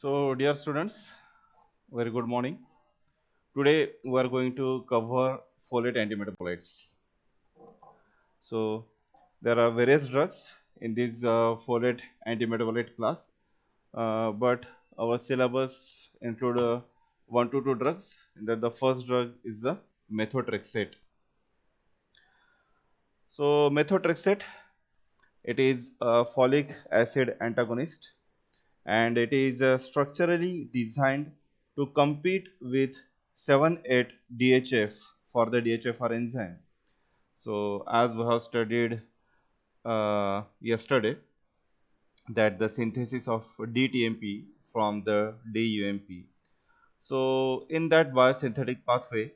So, dear students, very good morning. Today we are going to cover folate antimetabolites. So, there are various drugs in this folate antimetabolite class, but our syllabus include 1 to 2 drugs. And that the first drug is the methotrexate. So, methotrexate, it is a folic acid antagonist, and it is structurally designed to compete with 7,8-DHF for the DHFR enzyme. So, as we have studied yesterday, that the synthesis of DTMP from the DUMP. So, in that biosynthetic pathway,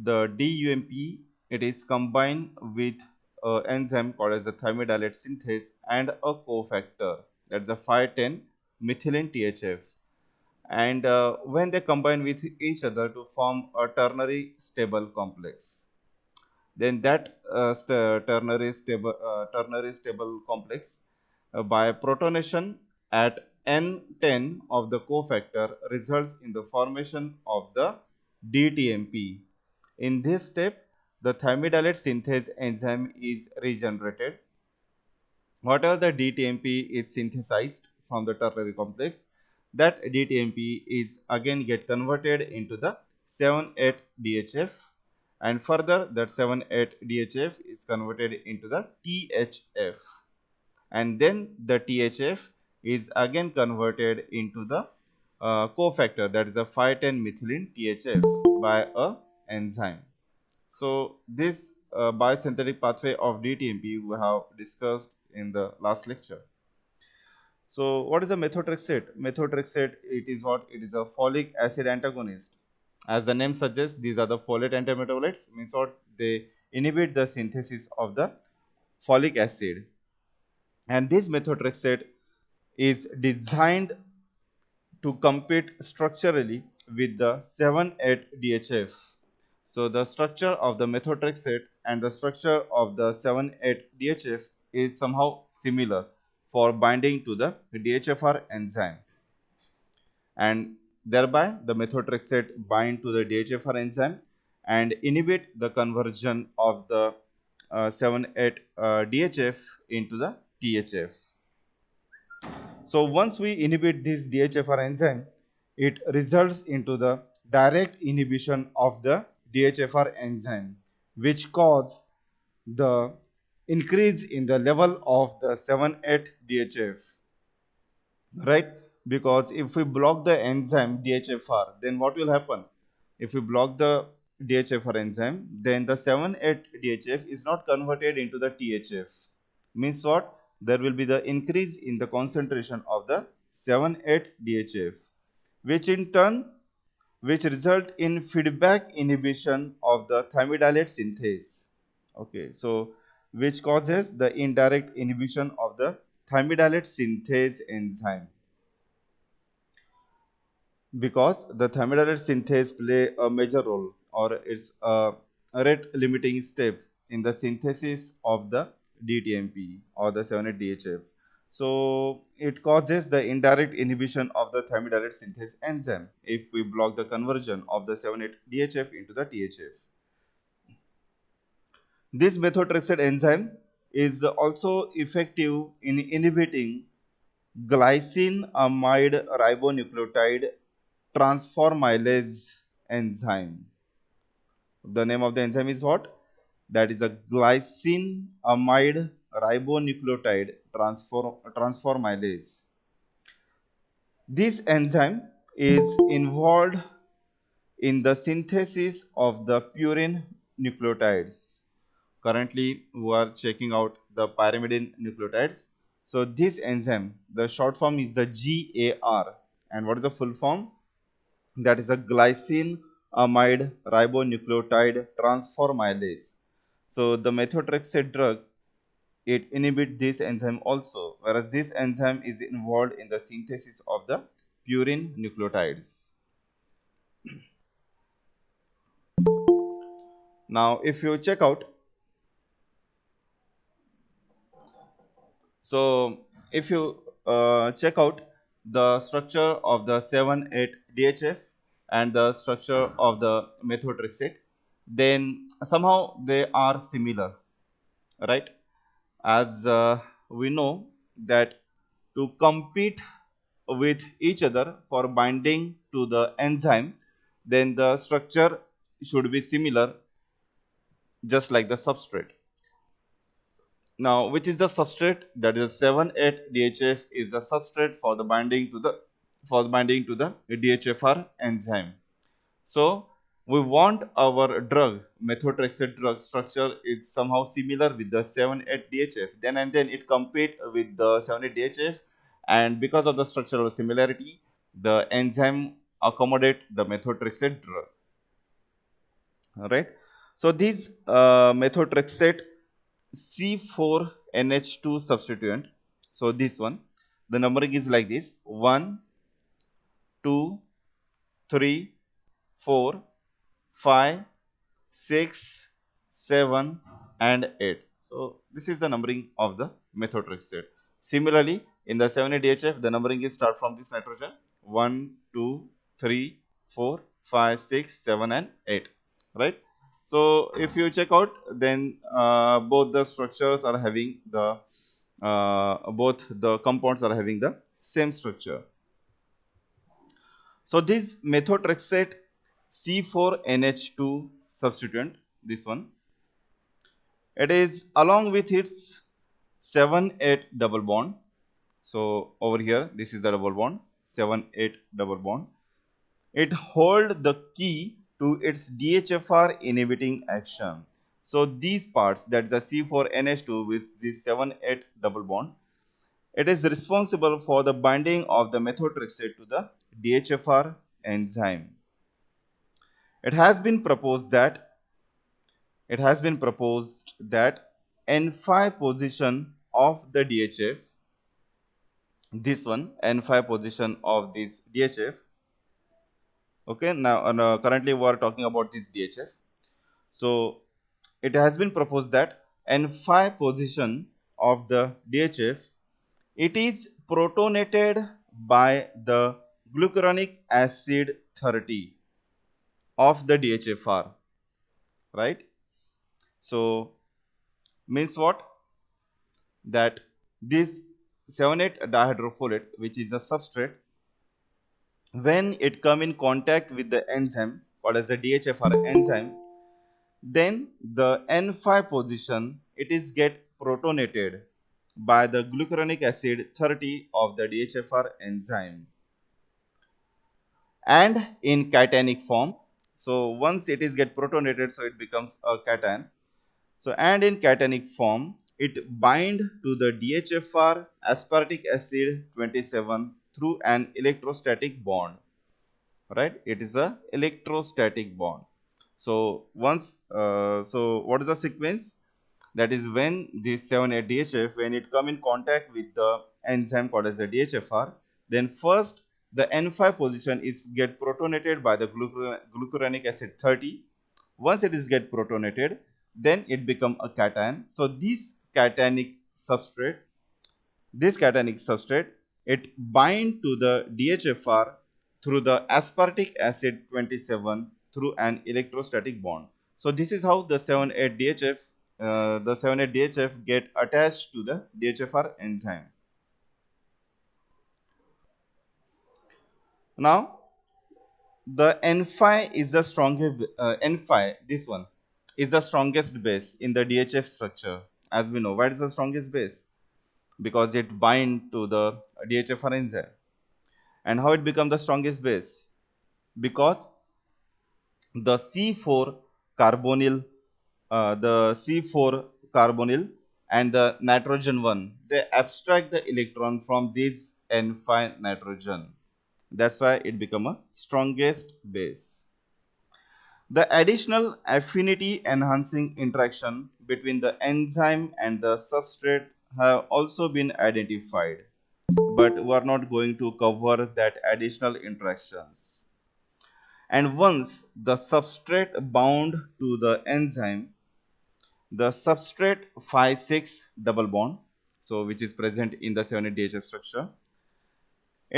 the DUMP, it is combined with an enzyme called as the thymidylate synthase and a cofactor, that's the 5,10 methylene THF. And when they combine with each other to form a ternary stable complex, then that ternary stable complex by protonation at N10 of the cofactor results in the formation of the DTMP. In this step, the thymidylate synthase enzyme is regenerated. Whatever the DTMP is synthesized from the ternary complex, that DTMP is again get converted into the 7,8-DHF, and further that 7,8-DHF is converted into the THF, and then the THF is again converted into the cofactor, that is the 5,10 methylene THF by a enzyme. So this biosynthetic pathway of DTMP we have discussed in the last lecture. So what is the methotrexate? Methotrexate, it is what? It is a folic acid antagonist. As the name suggests, these are the folate antimetabolites, means what? They inhibit the synthesis of the folic acid. And this methotrexate is designed to compete structurally with the 7,8-DHF. So the structure of the methotrexate and the structure of the 7,8-DHF is somehow similar for binding to the DHFR enzyme, and thereby the methotrexate bind to the DHFR enzyme and inhibit the conversion of the 7,8-DHF into the THF. So once we inhibit this DHFR enzyme, it results into the direct inhibition of the DHFR enzyme, which cause the increase in the level of the 7,8-DHF, right? Because if we block the enzyme DHFR, then what will happen? If we block the DHFR enzyme, then the 7,8-DHF is not converted into the THF. Means what? There will be the increase in the concentration of the 7,8-DHF, which in turn result in feedback inhibition of the thymidylate synthase. Okay, so which causes the indirect inhibition of the thymidylate synthase enzyme, because the thymidylate synthase play a major role, or it's a rate limiting step in the synthesis of the DTMP or the 7,8-DHF. So it causes the indirect inhibition of the thymidylate synthase enzyme if we block the conversion of the 7,8-DHF into the THF. This methotrexate enzyme is also effective in inhibiting glycine amide ribonucleotide transformylase enzyme. The name of the enzyme is what? That is a glycine amide ribonucleotide transformylase. This enzyme is involved in the synthesis of the purine nucleotides. Currently, we are checking out the pyrimidine nucleotides. So this enzyme, the short form is the GAR, and what is the full form? That is a glycine amide ribonucleotide transformylase. So the methotrexate drug, it inhibits this enzyme also, whereas this enzyme is involved in the synthesis of the purine nucleotides. Now if you check out, so if you check out the structure of the 7,8-DHF and the structure of the methotrexate, then somehow they are similar, right? As we know that to compete with each other for binding to the enzyme, then the structure should be similar, just like the substrate. Now, which is the substrate? That is 7,8-DHF is the substrate for the binding to the DHFR enzyme. So we want our drug, methotrexate drug structure is somehow similar with the 7,8-DHF. Then and then it compete with the 7,8-DHF, and because of the structural similarity, the enzyme accommodate the methotrexate drug. All right. So these methotrexate C4NH2 substituent. So this one, the numbering is like this: 1, 2, 3, 4, 5, 6, 7, and 8. So this is the numbering of the methotrexate. Similarly, in the 7,8-DHF, the numbering is start from this nitrogen: 1, 2, 3, 4, 5, 6, 7, and 8. Right. So if you check out, then both the structures are having the both the compounds are having the same structure. So this methotrexate C4NH2 substituent, this one, it is along with its 7,8 double bond. So over here, this is the double bond, 7,8 double bond. It hold the key to its DHFR inhibiting action. So these parts, that's the C4NH2 with this 7,8 double bond, it is responsible for the binding of the methotrexate to the DHFR enzyme. It has been proposed that N5 position of the DHF, this one, N5 position of this DHF. Okay, now currently we are talking about this DHF. So it has been proposed that N5 position of the DHF, it is protonated by the glucuronic acid 30 of the DHFR, right? So means what? That this 7,8 dihydrofolate, which is the substrate, when it come in contact with the enzyme called as the DHFR enzyme, then the N5 position, it is get protonated by the glucuronic acid 30 of the DHFR enzyme, and in cationic form. So once it is get protonated, so it becomes a cation. So and in cationic form, it bind to the DHFR aspartic acid 27 through an electrostatic bond. Right? It is a electrostatic bond. So once, so what is the sequence? That is when this 7,8-DHF, when it come in contact with the enzyme called as the DHFR, then first the N5 position is get protonated by the glucuronic acid 30. Once it is get protonated, then it become a cation. So this cationic substrate, it bind to the DHFR through the aspartic acid 27 through an electrostatic bond. So this is how the 7,8-DHF get attached to the DHFR enzyme. Now the N5 is the strongest N5, this one is the strongest base in the DHF structure. As we know, why is the strongest base? Because it bind to the DHFR enzyme. And how it become the strongest base? Because the C4 carbonyl, and the nitrogen one, they abstract the electron from this N5 nitrogen. That's why it become a strongest base. The additional affinity enhancing interaction between the enzyme and the substrate have also been identified, but we are not going to cover that additional interactions. And once the substrate bound to the enzyme, the substrate 5,6 double bond, so which is present in the 7,8-DHF structure,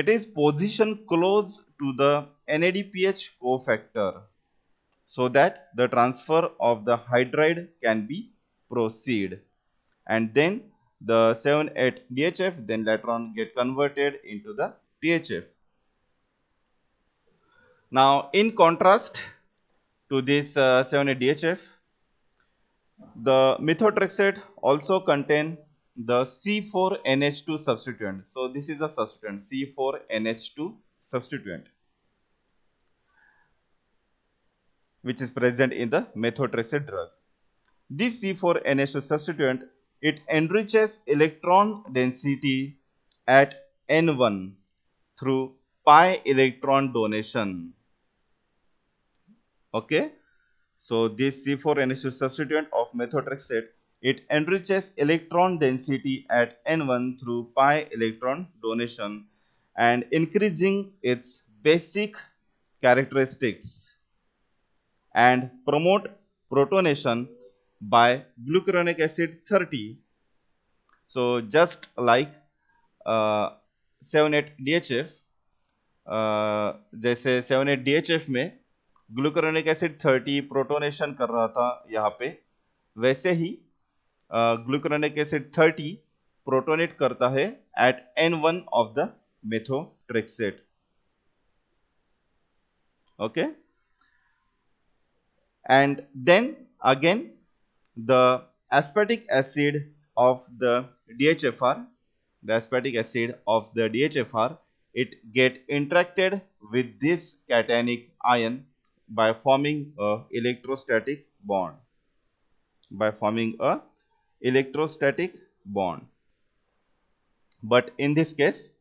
It is positioned close to the NADPH cofactor so that the transfer of the hydride can be proceed, and then the 7,8-DHF then later on get converted into the THF. Now in contrast to this 7,8-DHF, the methotrexate also contain the C4NH2 substituent. So this is a substituent, C4NH2 substituent, which is present in the methotrexate drug. This C4NH2 substituent, it enriches electron density at N1 through pi electron donation. Okay, so this C4NH2 substituent of methotrexate, it enriches electron density at N1 through pi electron donation and increasing its basic characteristics and promote protonation by glucuronic acid 30. So just like 7,8-DHF, जैसे 7,8-DHF में ग्लूकुरोनिक acid 30 protonation कर रहा था यहाँ पे, वैसे ही ग्लूकुरोनिक acid 30 protonate करता है at N1 of the methotrexate. Okay, and then again the aspartic acid of the DHFR, the aspartic acid of the DHFR, it get interacted with this cationic ion by forming a electrostatic bond. But in this case,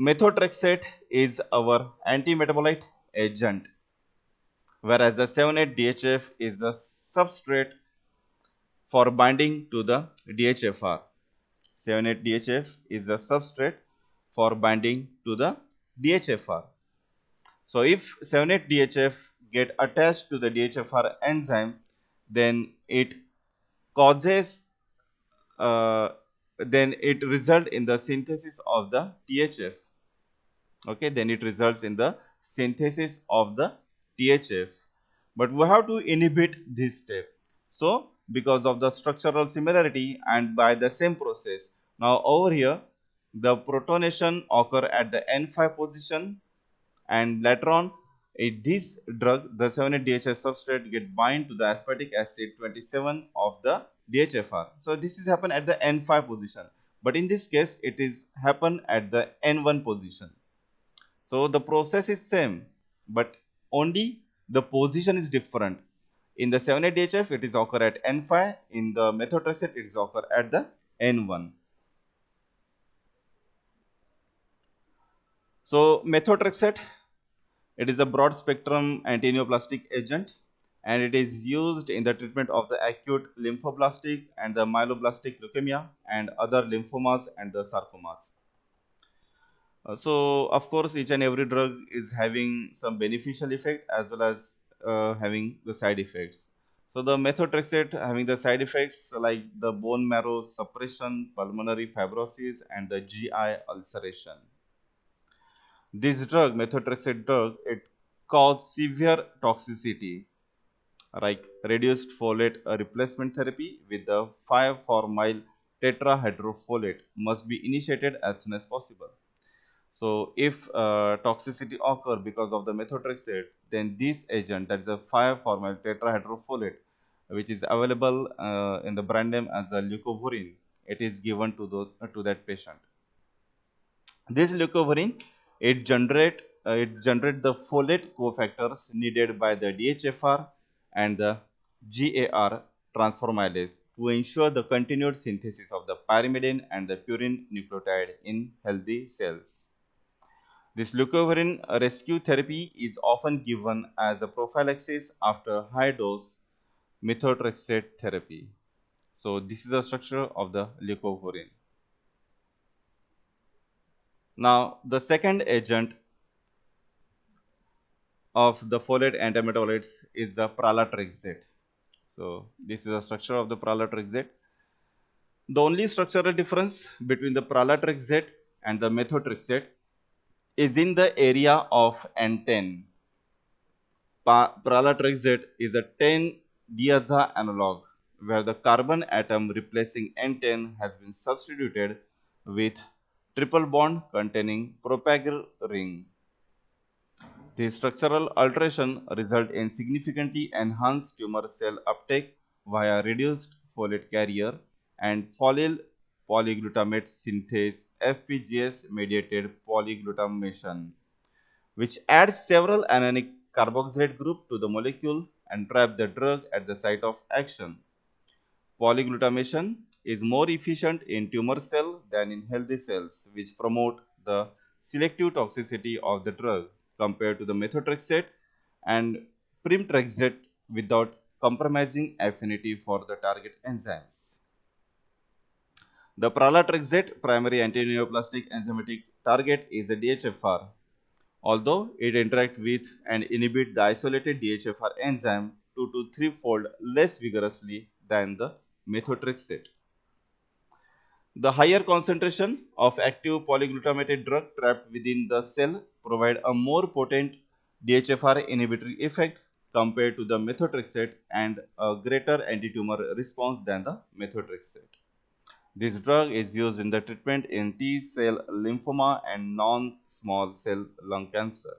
methotrexate is our antimetabolite agent, whereas the 7,8-DHF is the substrate for binding to the DHFR. 7,8-DHF is the substrate for binding to the DHFR. So if 7,8-DHF get attached to the DHFR enzyme, then it causes then it result in the synthesis of the THF. Okay, then it results in the synthesis of the THF. But we have to inhibit this step. So because of the structural similarity and by the same process, now over here the protonation occur at the N5 position, and later on this drug, the 7,8-DHF substrate, get bind to the aspartic acid 27 of the DHFR. So this is happen at the N5 position, but in this case it is happen at the N1 position. So the process is same, but only the position is different. In the 7,8-DHF it is occur at N5, in the methotrexate it is occur at the N1. So methotrexate, it is a broad spectrum antineoplastic agent, and it is used in the treatment of the acute lymphoblastic and the myeloblastic leukemia and other lymphomas and the sarcomas. So of course each and every drug is having some beneficial effect as well as having the side effects. So the methotrexate having the side effects like the bone marrow suppression, pulmonary fibrosis and the GI ulceration. This drug, methotrexate drug, it causes severe toxicity like reduced folate replacement therapy with the 5-formyl tetrahydrofolate must be initiated as soon as possible. So if toxicity occur because of the methotrexate, then this agent, that is a 5-formyl tetrahydrofolate, which is available in the brand name as a leucovorin, it is given to that patient. This leucovorin, it generate the folate cofactors needed by the DHFR and the GAR transformylase to ensure the continued synthesis of the pyrimidine and the purine nucleotide in healthy cells. This leucovorin rescue therapy is often given as a prophylaxis after high dose methotrexate therapy. So this is the structure of the leucovorin. Now the second agent of the folate antimetabolites is the Pralatrexate. So this is the structure of the Pralatrexate. The only structural difference between the Pralatrexate and the methotrexate is in the area of N10. Pralatrexate is a 10-diaza analog where the carbon atom replacing N10 has been substituted with triple bond containing propagyl ring. The structural alteration result in significantly enhanced tumor cell uptake via reduced folate carrier and follyl polyglutamate synthase FPGS mediated polyglutamation, which adds several anionic carboxylate group to the molecule and trap the drug at the site of action. Polyglutamation is more efficient in tumor cell than in healthy cells, which promote the selective toxicity of the drug compared to the methotrexate and primtrexate without compromising affinity for the target enzymes. The pralatrexate primary antineoplastic enzymatic target is a DHFR, although it interacts with and inhibits the isolated DHFR enzyme 2 to 3-fold less vigorously than the methotrexate. The higher concentration of active polyglutamate drug trapped within the cell provide a more potent DHFR inhibitory effect compared to the methotrexate and a greater antitumor response than the methotrexate. This drug is used in the treatment in T-cell lymphoma and non-small cell lung cancer.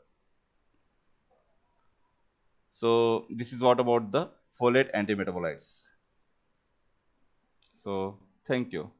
So this is what about the folate antimetabolites. So thank you.